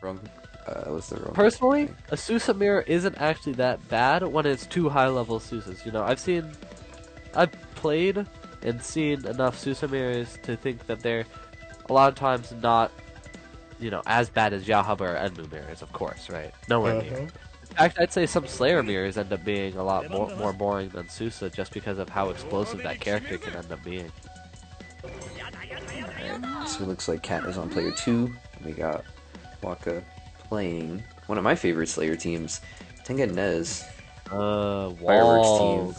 wrong. Was the wrong. Personally, a Susa mirror isn't actually that bad when it's two high-level Susas. You know, I've played and seen enough Susa mirrors to think that they're a lot of times not, you know, as bad as Yahaba or Enmu mirrors, of course, right? Nowhere near. In fact, I'd say some Slayer mirrors end up being a lot more boring than Susa just because of how explosive that character can end up being. Alright, so it looks like Kat is on player 2. We got Waka playing one of my favorite Slayer teams, Tengen Nez. Fireworks team.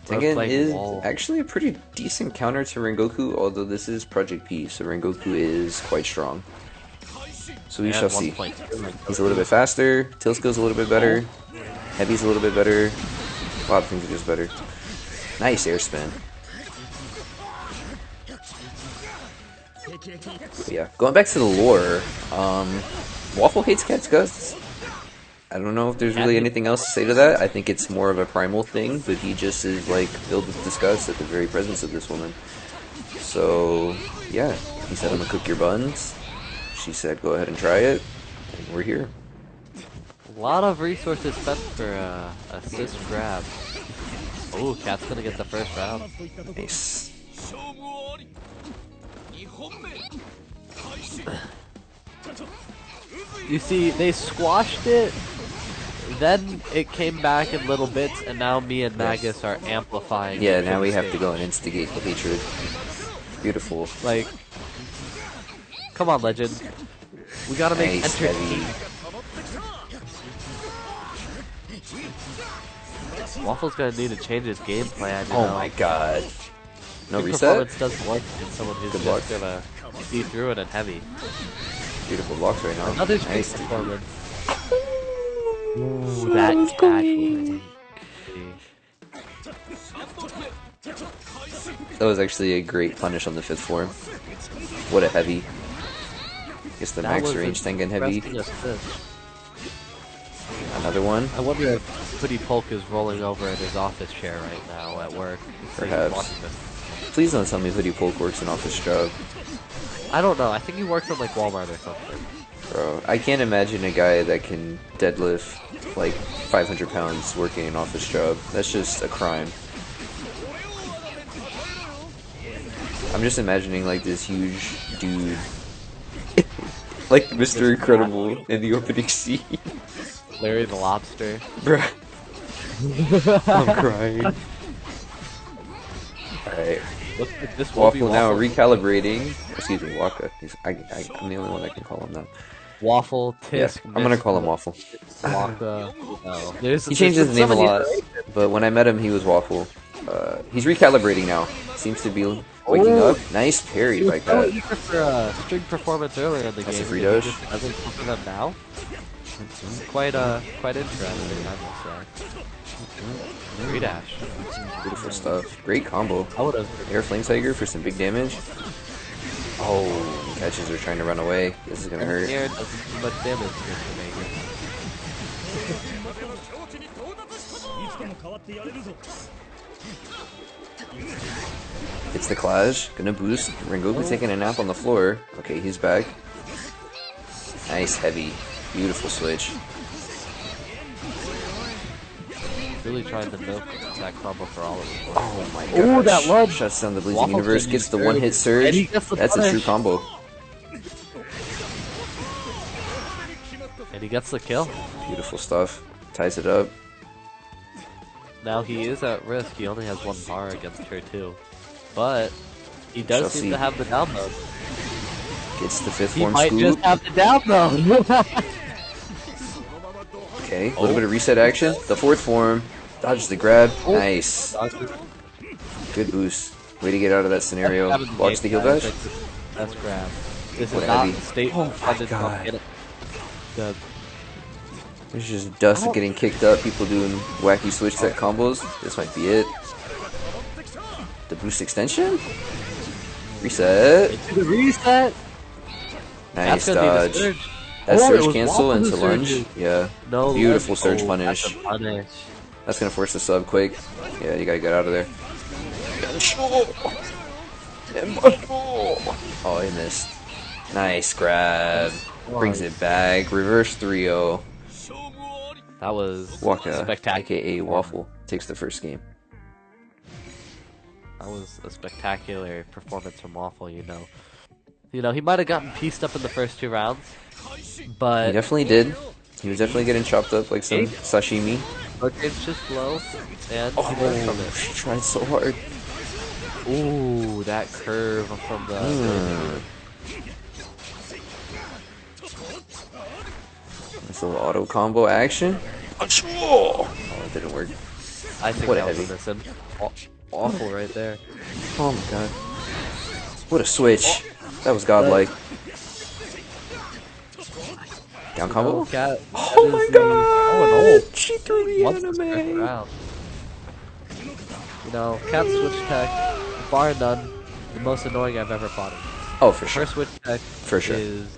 Tengen is actually a pretty decent counter to Rengoku, although this is Project P, so Rengoku is quite strong. So we shall see. He's a little bit faster, Tail skill's a little bit better, Heavy's a little bit better, a lot of things are just better. Nice air spin. But yeah, going back to the lore, Waffle hates Cat's guts. I don't know if there's really anything else to say to that. I think it's more of a primal thing, but he just is like filled with disgust at the very presence of this woman. So yeah, he said, "I'm gonna cook your buns." She said, "Go ahead and try it," and we're here. A lot of resources spent for assist grab. Oh, Cat's gonna get the first round. Nice. You see, they squashed it, then it came back in little bits, and now me and Magus are amplifying. Yeah, now we have to go and instigate the hatred. Beautiful. Like, come on, Legend. We gotta make entertaining. Waffle's gonna need to change his game plan. You know? My god. No reset? Performance doesn't work in someone who's just gonna see through it and heavy. Beautiful blocks right now. Another nice performance. Ooh, that catch. That was actually a great punish on the 5th form. What a heavy. Guess the max range Tengen heavy. Another one. I wonder if Hoodie Polk is rolling over in his office chair right now at work. Perhaps. Please don't tell me Hoodie Polk works an office job. I don't know. I think he works at like Walmart or something. Bro, I can't imagine a guy that can deadlift like 500 pounds working an office job. That's just a crime. I'm just imagining like this huge dude, like Mr. Incredible in the opening scene. Larry the Lobster. Bruh. I'm crying. Alright. This Waffle now recalibrating. Excuse me, Waka. I'm the only one that can call him that. Waffle, Tisk. Yeah, I'm gonna call him Waffle. Waka. No. He changed his name a lot, but when I met him, he was Waffle. He's recalibrating now. Seems to be waking up. Nice parry by Kat. For string performance earlier in the game. That's a free doge. Doesn't come for them now. Quite interesting, I must say. Free dash. Beautiful stuff. Great combo. I would've Air Flame Tiger for some big damage. Oh, catches are trying to run away. This is gonna hurt. Air doesn't do much damage It's the Clash. Gonna boost. Rengoku taking a nap on the floor. Okay, he's back. Nice heavy. Beautiful switch. Really trying to milk that combo for all of them. Oh my gosh. Oh, that lunge! Shuts down the Blazing Universe, gets the one-hit surge. That's a true combo. And he gets the kill. Beautiful stuff. Ties it up. Now he is at risk. He only has one bar against her too. But he does seem to have the down mode. Gets the 5th He form might scoop. just have the down mode. Okay, a little bit of reset action. The 4th form. Dodges the grab. Nice. Good boost. Way to get out of that scenario. Watch the heal dash. That's grab. This is not state. Oh my god. There's just dust getting kicked up. People doing wacky switch set combos. This might be it. The boost extension? Reset. The reset. Nice dodge. That surge cancel into lunge. Yeah. No, beautiful surge punish. Punish. That's gonna force the sub quick. Yeah, you gotta get out of there. Oh, he missed. Nice grab. Brings it back. Reverse 3-0. That was Waka, spectacular. aka Waffle, takes the first game. That was a spectacular performance from Waffle, you know. You know, he might have gotten pieced up in the first 2 rounds, but He definitely did. He was definitely getting chopped up like some sashimi. it's just low, and he learned from it. He tried so hard. Ooh, that curve from the... Nice little auto combo action. Oh, it didn't work. I think What a that was heavy. missing. Awful right there. Oh my god. What a switch. That was godlike. Down combo? Kat, Oh my god! She threw the once this first anime! round. You know, Cat switch tech, bar none, the most annoying I've ever fought him. Oh, for sure. Her switch tech For sure. is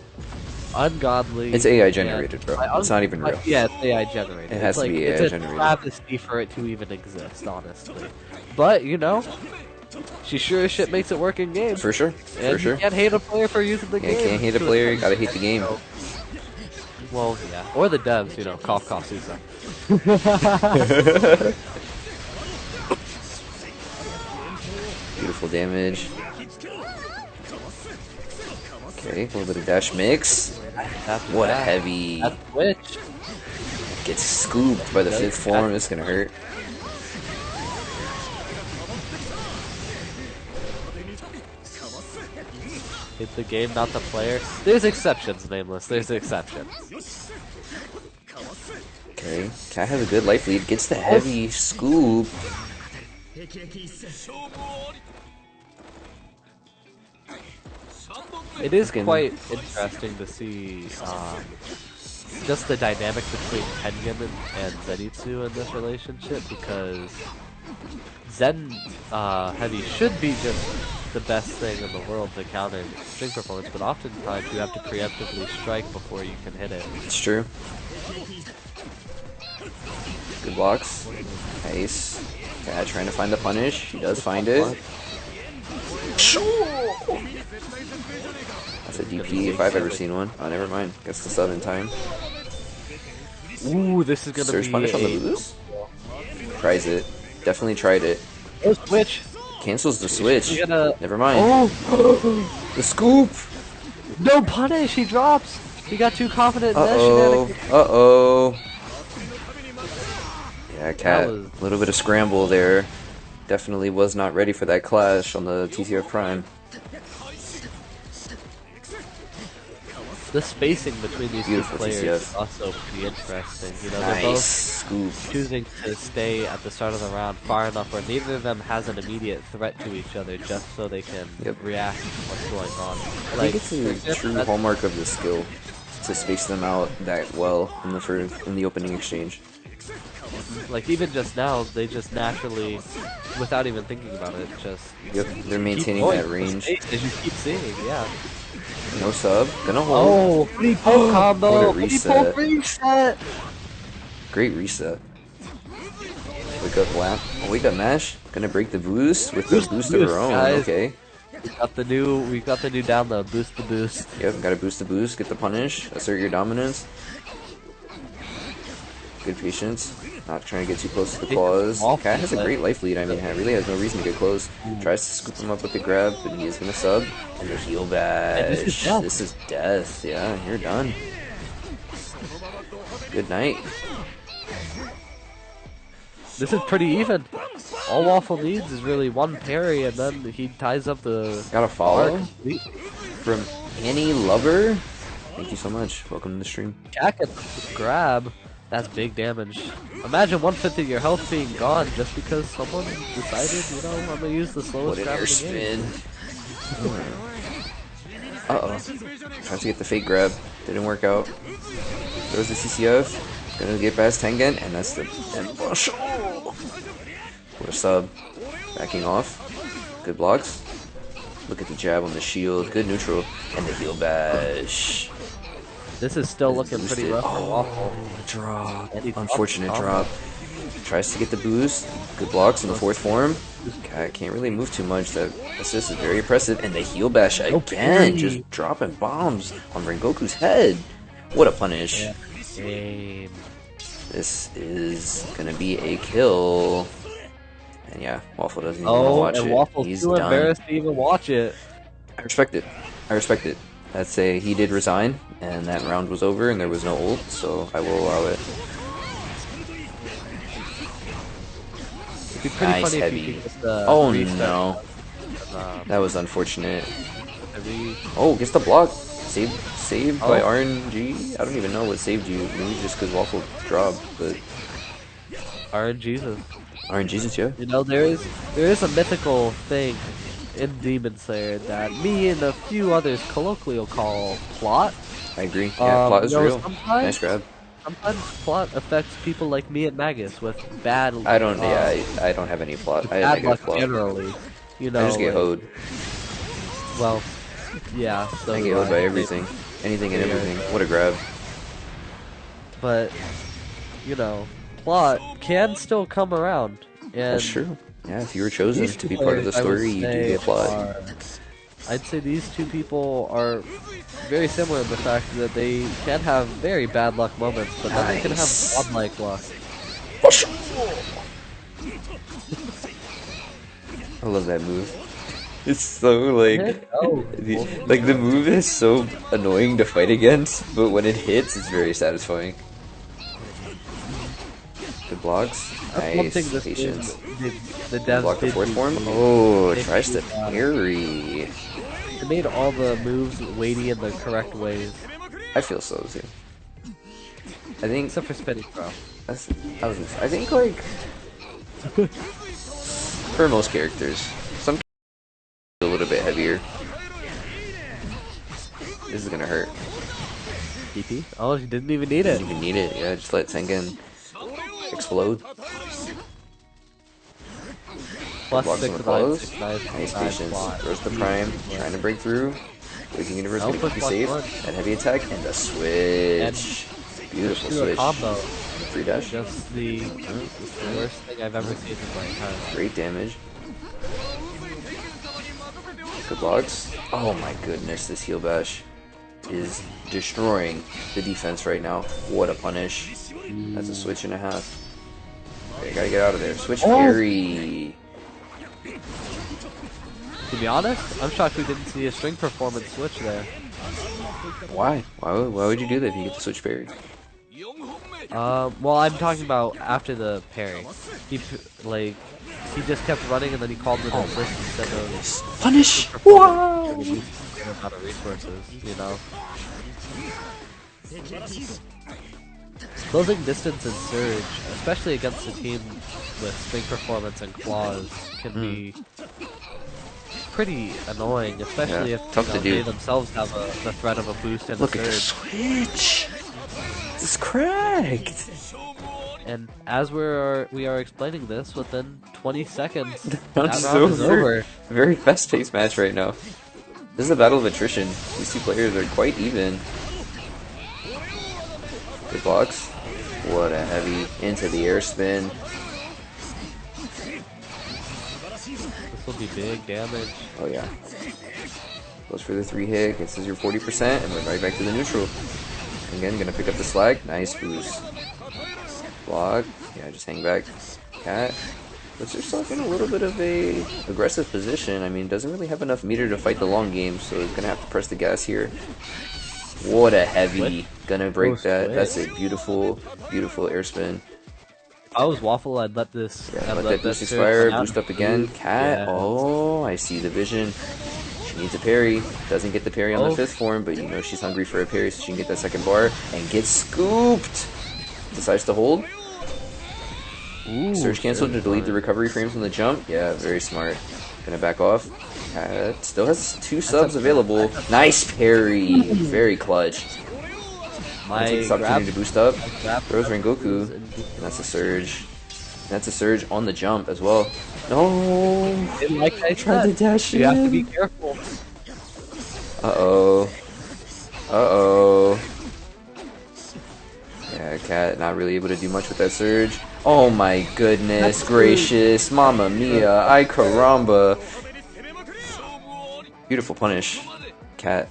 ungodly. It's AI generated, bro. and It's not even real. Yeah, it's AI generated. It has it's to be it's AI a generated. travesty for it to even exist, honestly. But, you know, she sure as shit makes it work in game. For sure. And For sure. you can't hate a player for using the Yeah, game. can't hate a player, gotta hate the game. Well, yeah. Or the devs, you know, cough, cough, Susa. Beautiful damage. Okay, a little bit of dash mix. What a heavy. That switch. Gets scooped by the 5th form. It's gonna hurt. Hit the game, not the player. There's exceptions, Nameless. There's exceptions. Okay, Kat has a good life lead. Gets the heavy scoop. It is quite interesting to see just the dynamic between Tengen and Zenitsu in this relationship, because Zen Heavy should be just the best thing in the world to counter string performance, but oftentimes you have to preemptively strike before you can hit it. It's true. Good blocks. Nice. Kat trying to find the punish. She does find it. That's a DP if I've ever seen one. Oh, never mind. Gets the sub in time. Ooh, this is gonna Surge be punish on the boost? Tries it. Definitely tried it. Oh, switch! Cancels the switch. You gotta... Never mind. Oh! The scoop! No punish! He drops! He got too confident in that Uh-oh. shenanigans. Uh-oh. Yeah, Kat, was- a little bit of scramble there. Definitely was not ready for that clash on the TCF Prime. The spacing between these Beautiful two players TCF. is also pretty interesting. You know, they're Nice both scoop. choosing to stay at the start of the round far enough where neither of them has an immediate threat to each other, just so they can react to what's going on. I think it's a true hallmark of the skill to space them out that well in the opening exchange. Like, even just now, they just naturally, without even thinking about it, just Yep, they're maintaining keep going that range. as you keep seeing, yeah. No sub, gonna hold. Oh, pretty pull combo, What a pretty pull reset. reset. Great reset. Wake up lap. Oh, wake up mash. Gonna break the boost with the boost of her own. Guys. Okay. We got the new download, boost the boost. Yep, gotta boost the boost, get the punish, assert your dominance. Good patience. Not trying to get too close to the claws. Kat has a great life lead. I mean, really has no reason to get close. Tries to scoop him up with the grab, but he is gonna sub. And the heal bash. This is death. Yeah, you're done. Good night. This is pretty even. All Waffle needs is really one parry, and then he ties up the Got a follow arc. from Annie Lover. Thank you so much. Welcome to the stream. Kat gets the grab. That's big damage. Imagine 1/5 of your health being gone just because someone decided, you know, I'm gonna use the slowest What an grab air in the game. spin. Uh-oh. Trying to get the fake grab. Didn't work out. Throws the CCF. Gonna get past Tengen, and that's the... What a sub. Backing off. Good blocks. Look at the jab on the shield. Good neutral. And the heal bash. This is still looking pretty rough for Waffle. Drop. And he Unfortunate dropped. drop. Tries to get the boost. Good blocks in the 4th form. Kat can't really move too much. That assist is very impressive. And the heel bash Oh, again, parry. just dropping bombs on Rengoku's head. What a punish. Yeah. Game. This is gonna be a kill. And yeah, Waffle doesn't even want to Oh, watch and it. Waffle's He's too done. embarrassed to even watch it. I respect it. I respect it. That's a he did resign, and that round was over, and there was no ult, so I will allow it. It'd be pretty Nice funny heavy. if you could just, Oh restart, no, that was unfortunate. every- Oh, gets the block. Saved by Oh. RNG. I don't even know what saved you. Maybe just because Waffle dropped, but RNG's. RNG's yeah. You know, there is a mythical thing in Demon Slayer that me and a few others colloquially call plot. I agree. Yeah, plot is you know, real. sometimes- Nice grab. Sometimes plot affects people like me at Magus with bad. I don't. I don't have any plot. I have bad negative luck plot. generally. You know, I just get like, hoed. Well, yeah. So I do get hoed by everything. Anything and Yeah. everything. What a grab. But you know, plot can still come around. And That's true. Yeah, if you were chosen these to be two part of the players, I would story, you do say, get plot. I'd say these two people are very similar in the fact that they can have very bad luck moments, but then they can have Nice. godlike luck. I love that move. It's so like, Oh, like the move is so annoying to fight against, but when it hits, it's very satisfying. Good blocks. that's one Nice. thing this Patience. game, the devs Block the did fourth do form. for me. Oh, They tries to did, parry. They made all the moves weighty in the correct ways, I feel so too. I think except for spinning throw. that's. I think like for most characters, some characters are a little bit heavier. This is gonna hurt. DP? Oh, you didn't even need it. Didn't even need it. Yeah, just let Tengen explode. Plus Blocks on 6, the 9, close. 6, 9, Nice 9, patience. block. Throws the prime, trying to break through. Waking Universe Oh, gonna push keep you block safe. one. That heavy attack and the switch. Beautiful Do a switch. combo. Free dash. Just the worst thing I've ever seen in my entire Great damage. Good blocks. Oh my goodness, this heel bash is destroying the defense right now. What a punish. That's a switch and a half. Okay, gotta get out of there. Switch parry. To be honest, I'm shocked we didn't see a string performance switch there. Why? Why would you do that if you get the switch parry? Well, I'm talking about after the parry. He just kept running and then he called it a assist instead of Punish! wow! Out of resources, you know. Closing distance and surge, especially against a team with string performance and claws, can be pretty annoying, especially Yeah, if tough to do. they themselves have the threat of a boost and Look a at the surge. switch! It's cracked! And as we are explaining this, within 20 seconds, Round that is round is over. over. Very fast-paced match right now. This is a battle of attrition. These two players are quite even. Good blocks. What a heavy into the air spin. This will be big damage. Oh yeah. Goes for the 3-hit, gets his your 40%, and we're right back to the neutral. Again, gonna pick up the slag. Nice boost. Block. Yeah, just hang back. Kat puts herself in a little bit of a aggressive position. I mean, doesn't really have enough meter to fight the long game, so he's gonna have to press the gas here. What a heavy. Gonna break that. That's a beautiful, beautiful air spin. If I was Waffle, I'd let this. Yeah, I'd let that boost surge expire. out. Boost up again. Kat. Yeah. Oh, I see the vision. She needs a parry. Doesn't get the parry on the Oh. 5th form, but you know she's hungry for a parry so she can get that second bar and get scooped. Decides to hold. Ooh, Surge cancel to delete the recovery frames on the jump. Yeah, very smart. Gonna back off. Kat still has 2 subs available. Nice parry. Very clutch. My Takes this opportunity to boost up. grab Throws Rengoku. And that's a surge. That's a surge on the jump as well. No. Like I Tried to said, dash you have to in. be careful. Uh-oh. Uh-oh. Yeah, Kat not really able to do much with that surge. Oh my goodness gracious, Mamma Mia, ay caramba. Beautiful punish. Kat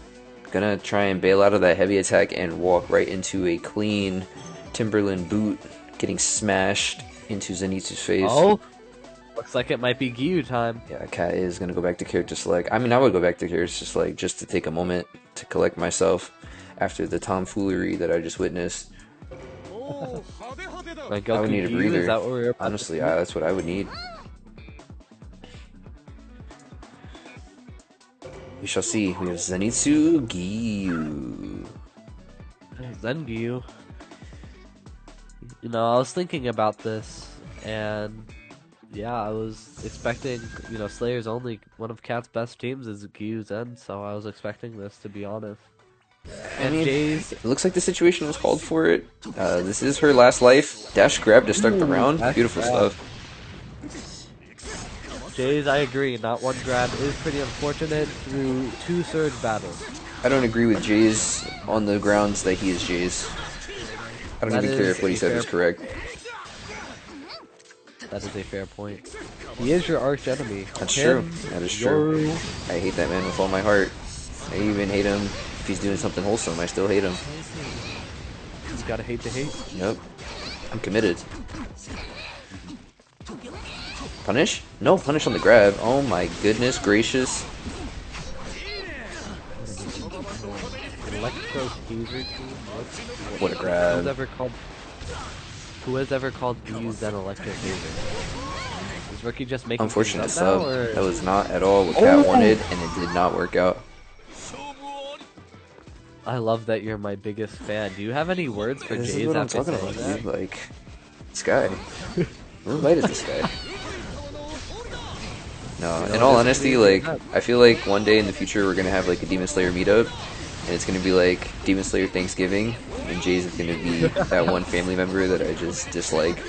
gonna try and bail out of that heavy attack and walk right into a clean Timberland boot, getting smashed into Zenitsu's face. Oh, looks like it might be Gyu time. Yeah, Kat is gonna go back to character select. I mean, I would go back to character select just to take a moment to collect myself after the tomfoolery that I just witnessed. Like, I would need a Gyu, breather. is that what we're about Honestly, to that's what I would need. We shall see. We have Zenitsu Gyu. Zen Gyu. You know, I was thinking about this, and yeah, I was expecting, you know, Slayer's only one of Cat's best teams is Gyu's End, so I was expecting this, to be honest. I mean, Jay's, it looks like the situation was called for it. This is her last life. Dash grab to start the round. dash Beautiful grab. stuff. I agree, not one grab is pretty unfortunate through 2 surge battles. I don't agree with Jay's on the grounds that he is Jay's. I don't That even care is if what he a said fair was correct. That is a fair point. He is your arch enemy. That's Him, true. That is true. Yoru. I hate that man with all my heart. I even hate him if he's doing something wholesome. I still hate him. You gotta hate the hate. Yep. I'm committed. Punish? No, punish on the grab. Oh my goodness gracious. Electro Taser team? What a grab. Who has ever called Gyu's Zen Electro Taser? Is Rookie just making Unfortunate things up sub. now, or? That was not at all what Kat wanted, and it did not work out. I love that you're my biggest fan. Do you have any words for This is Jay's what I'm after talking saying about, that? dude. Like, this guy. Who invited this guy? No, in all honesty, like, I feel like one day in the future we're gonna have like a Demon Slayer meetup, and it's gonna be like Demon Slayer Thanksgiving, and Jay's is gonna be that one family member that I just dislike.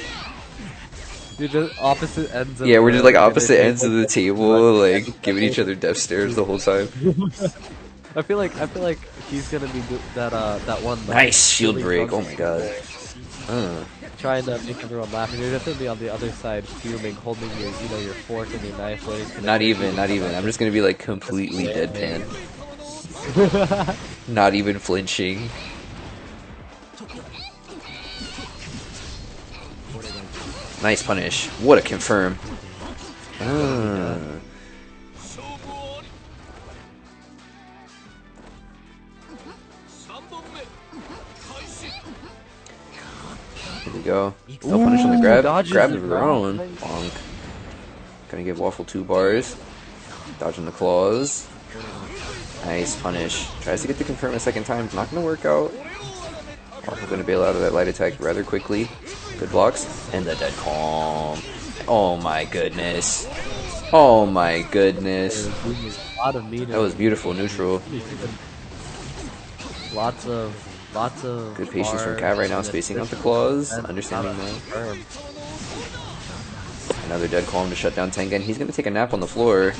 You're just opposite ends of Yeah, we're just like the opposite ends of table. the table, like giving each other death stares the whole time. I feel like he's gonna be that one. Like, Nice shield really break. Oh drunk my god. trying to make everyone laugh, and you're just gonna be on the other side fuming, holding your, you know, your fork and your knife. Not even. I'm just gonna be like completely deadpan. Not even flinching. Nice punish. What a confirm. Here we go. No punish on the grab. dodges Grab the of their own. ground. Bonk. Gonna give Waffle 2 bars. Dodging the claws. Nice punish. Tries to get the confirm a second time. Not gonna work out. Waffle gonna bail out of that light attack rather quickly. Good blocks. And the dead calm. Oh my goodness. Oh my goodness. A lot of meat. That was beautiful neutral. Lots of Good patience from bars Kat right now, and spacing out the efficient claws. and Understanding that. confirm. Another dead calm to shut down Tengen. He's gonna take a nap on the floor.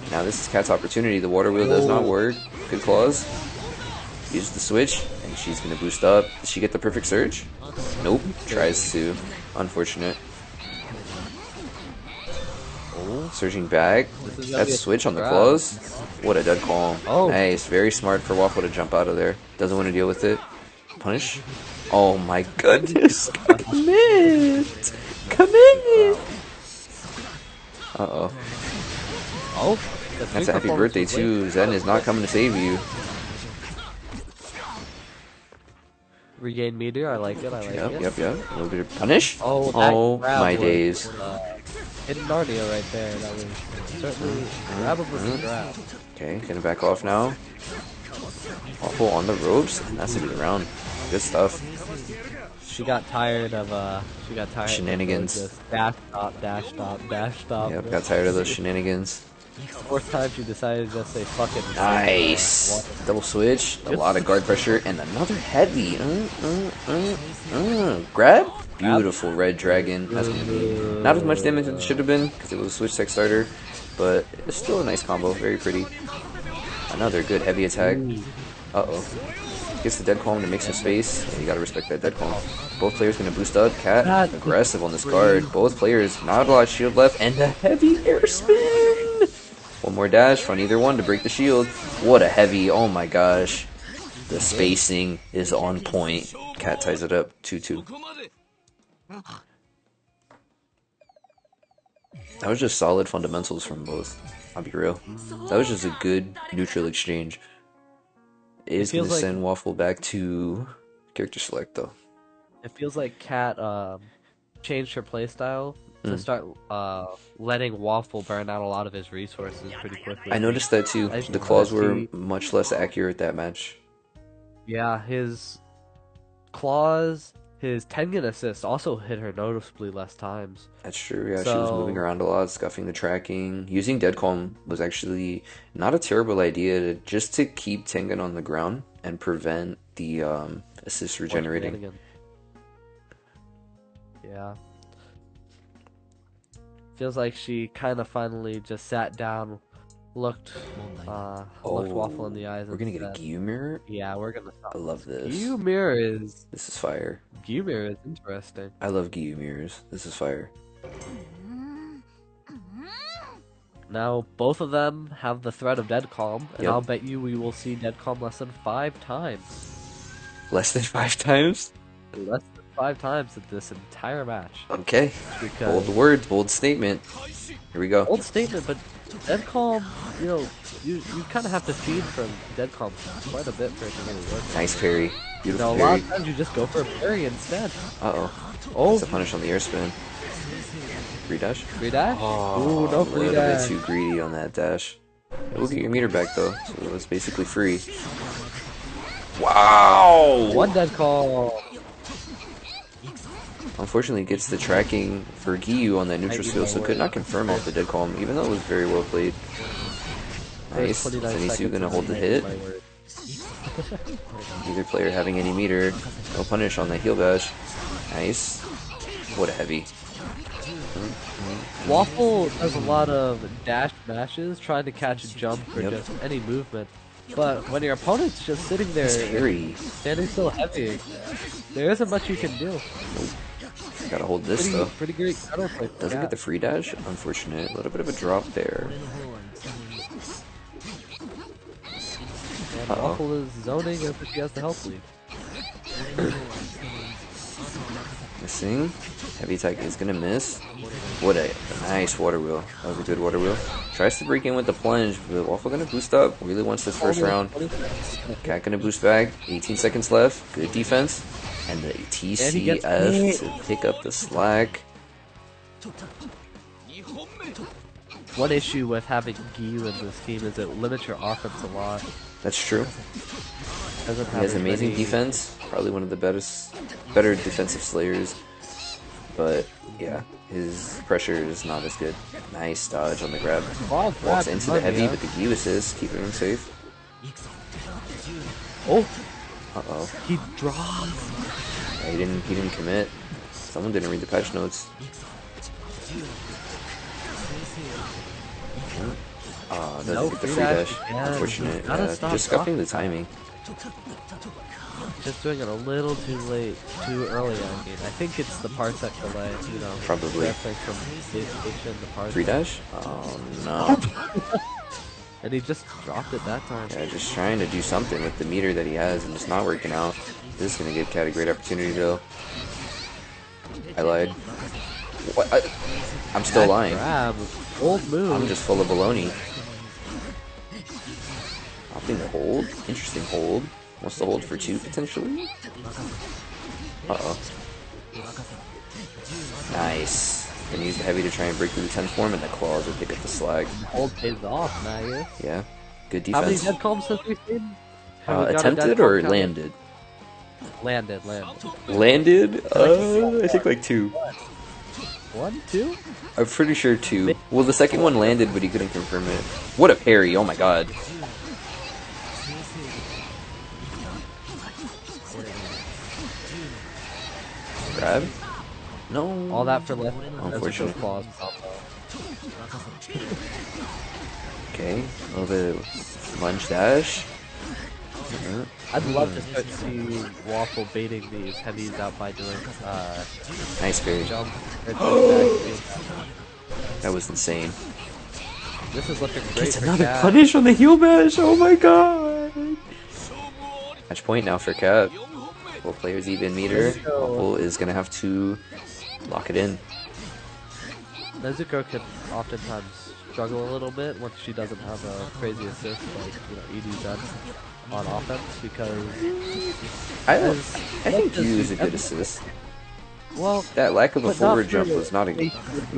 Now this is Kat's opportunity. The water wheel does not work. Good claws. Uses the switch, and she's gonna boost up. Does she get the perfect surge? Nope. Tries to. Unfortunate. Surging back. That's switch on the claws. What a dead calm. Oh. Nice. Very smart for Waffle to jump out of there. Doesn't want to deal with it. Punish. Oh my goodness. Commit. Commit. Uh-oh. Oh, That's a happy birthday too. Zen is not coming to save you. Regain meteor. I like it. I like it. Yep. A little bit of punish. Oh, that Oh grab my was, days. Hidden Narnia right there. That was certainly grabable grab. Okay, gonna back off now. Waffle on the ropes. That's a good round. Good stuff. She got tired of Shenanigans. Of just dash stop, dash stop, dash stop. Yep, got tired of those shenanigans. Fourth time she decided to just say fuck it. Nice. Double switch. A lot of guard pressure and another heavy. Grab. Beautiful red dragon. That's gonna be not as much damage as it should have been because it was a switch tech starter, but it's still a nice combo. Very pretty. Another good heavy attack. Uh oh. Gets the dead calm to make some space. Yeah, you gotta respect that dead calm. Both players gonna boost up. Kat aggressive on this guard. Both players not a lot of shield left, and a heavy air spin. One more dash on either one to break the shield. What a heavy! Oh my gosh, the spacing is on point. Kat ties it up 2-2. That was just solid fundamentals from both. I'll be real. That was just a good neutral exchange. It is going to send Waffle back to character select, though. It feels like Kat changed her playstyle to start letting Waffle burn out a lot of his resources pretty quickly. I noticed that too. The claws were much less accurate that match. Yeah, his claws, his Tengen assist also hit her noticeably less times. That's true, yeah. She was moving around a lot, scuffing the tracking. Using Dead Calm was actually not a terrible idea just to keep Tengen on the ground and prevent the assist regenerating. Yeah. Feels like she kind of finally just sat down, looked Waffle in the eyes. We're gonna get a Gyu mirror? Yeah, we're gonna stop. I love this. Gyu mirror is... This is fire. Gyu mirror is interesting. I love Gyu mirrors. This is fire. Now, both of them have the threat of Dead Calm, and I'll bet you we will see Dead Calm less than 5 times. Less than 5 times? Less than 5 times in this entire match. Okay. Bold words, bold statement. Here we go. Bold statement, but Dead Calm, you know, you kind of have to feed from Dead Calm quite a bit for it to really work. Nice parry. Beautiful parry. A lot of times you just go for a parry instead. Uh-oh. Oh. It's a punish on the air spin. Free dash? Free dash? Oh, ooh, no free dash. A little bit too greedy on that dash. We'll get your meter back though, so it's basically free. Wow! One Dead Calm. Unfortunately, it gets the tracking for Gyu on that neutral skill, so could not confirm off the Dead Calm, even though it was very well played. Nice. Zenitsu gonna hold the hit. Neither player having any meter. No punish on that heal bash. Nice. What a heavy. Waffle does a lot of dash mashes, trying to catch a jump or just any movement. But when your opponent's just sitting there, standing so heavy, there isn't much you can do. Gotta hold this though. Pretty great counterplay. Doesn't get the free dash. Unfortunate. A little bit of a drop there. And Waffle is zoning as if he has the health lead. Missing. Heavy attack is gonna miss. What a nice water wheel. That was a good water wheel. Tries to break in with the plunge, but Waffle gonna boost up. Really wants this first round. Kat gonna boost back. 18 seconds left. Good defense. And the TCF to pick up the slack. One issue with having Gyu in this team is it limits your offense a lot. That's true. He has amazing defense. Probably one of the better defensive slayers. But yeah, his pressure is not as good. Nice dodge on the grab. Walks into the heavy, but the Gyu assist, keeping him safe. Oh! Uh-oh. He dropped! Yeah, he didn't commit. Someone didn't read the patch notes. Oh, doesn't get the free dash. Unfortunate. Just scuffing the timing. Just doing it a little too late, too early. I mean, I think it's the parsec delay. You know, probably. From the free dash? Oh no! And he just dropped it that time. Yeah, just trying to do something with the meter that he has, and it's not working out. This is gonna give Kat a great opportunity, though. I lied. What? I'm still lying. Old move. I'm just full of baloney. Opting to hold. Interesting hold. Wants to hold for 2 potentially. Uh-oh. Nice. Gonna use the heavy to try and break through the 10th form, and the claws will pick up the slag. Hold pays off, Magus. Yeah. Good defense. How many dead calms have we seen? Attempted or landed? Landed. Landed? I think like 2. 1, 2? I'm pretty sure 2. Well, the second one landed, but he couldn't confirm it. What a parry! Oh my god. Grab? No. All that for left. Unfortunate. Okay. A little bit of lunge dash. I'd love to start seeing Waffle baiting these heavies out by doing Nice parry. jump. Or back. That was insane. This is looking great Gets for another Kat. punish on the heel bash. Oh my god. Match point now for Kat. Both players even meter. Waffle is gonna have to lock it in. Nezuko can oftentimes struggle a little bit once she doesn't have a crazy assist like Edie done on offense because I think you is a good assist. Well, That lack of a but forward not jump for was not a the way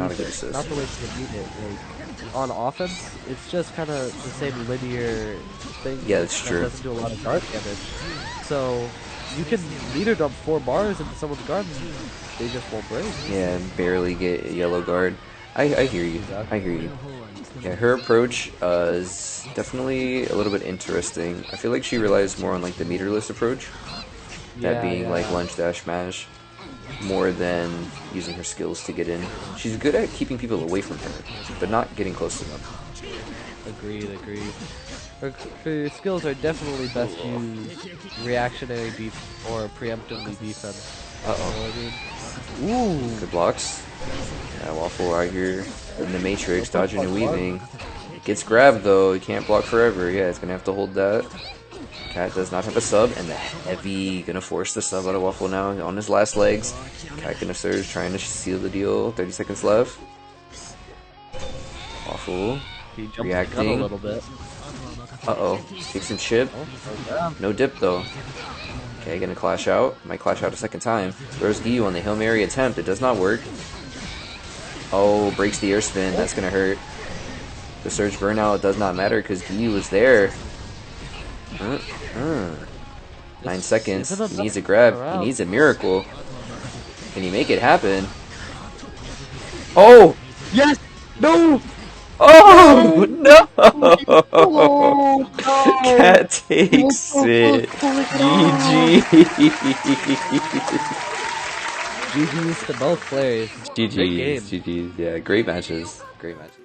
good she assist. Not the way she would need it. Like, on offense, it's just kind of the same linear thing. Yeah, that's that true. doesn't do a lot of guard damage. So you can meter dump 4 bars into someone's guard and they just won't break. Yeah, barely get a yellow guard. I hear you. I hear you. Yeah, her approach is definitely a little bit interesting. I feel like she relies more on like the meterless approach, that being like lunge dash mash, more than using her skills to get in. She's good at keeping people away from her, but not getting close to them. Agreed. Her skills are definitely best used reactionary or preemptively defense. Uh-oh. You know what I mean? Ooh. Good blocks. Yeah, Waffle out here in the Matrix, dodging and weaving. Gets grabbed though, he can't block forever. Yeah, it's gonna have to hold that. Kat does not have a sub, and the heavy gonna force the sub out of Waffle now on his last legs. Kat gonna surge, trying to seal the deal. 30 seconds left. Waffle He jumped reacting. a little bit. Uh-oh, takes some chip. No dip though. Okay, gonna clash out. Might clash out a second time. Throws Gyu on the Hail Mary attempt. It does not work. Oh, breaks the air spin. That's gonna hurt. The surge burnout does not matter because Gyu was there. 9 seconds. He needs a grab. He needs a miracle. Can he make it happen? Oh! Yes! No! Oh no! Oh, no! Kat takes it. GG. GG's to both players. Great game. GG's. Yeah, great matches. Great matches.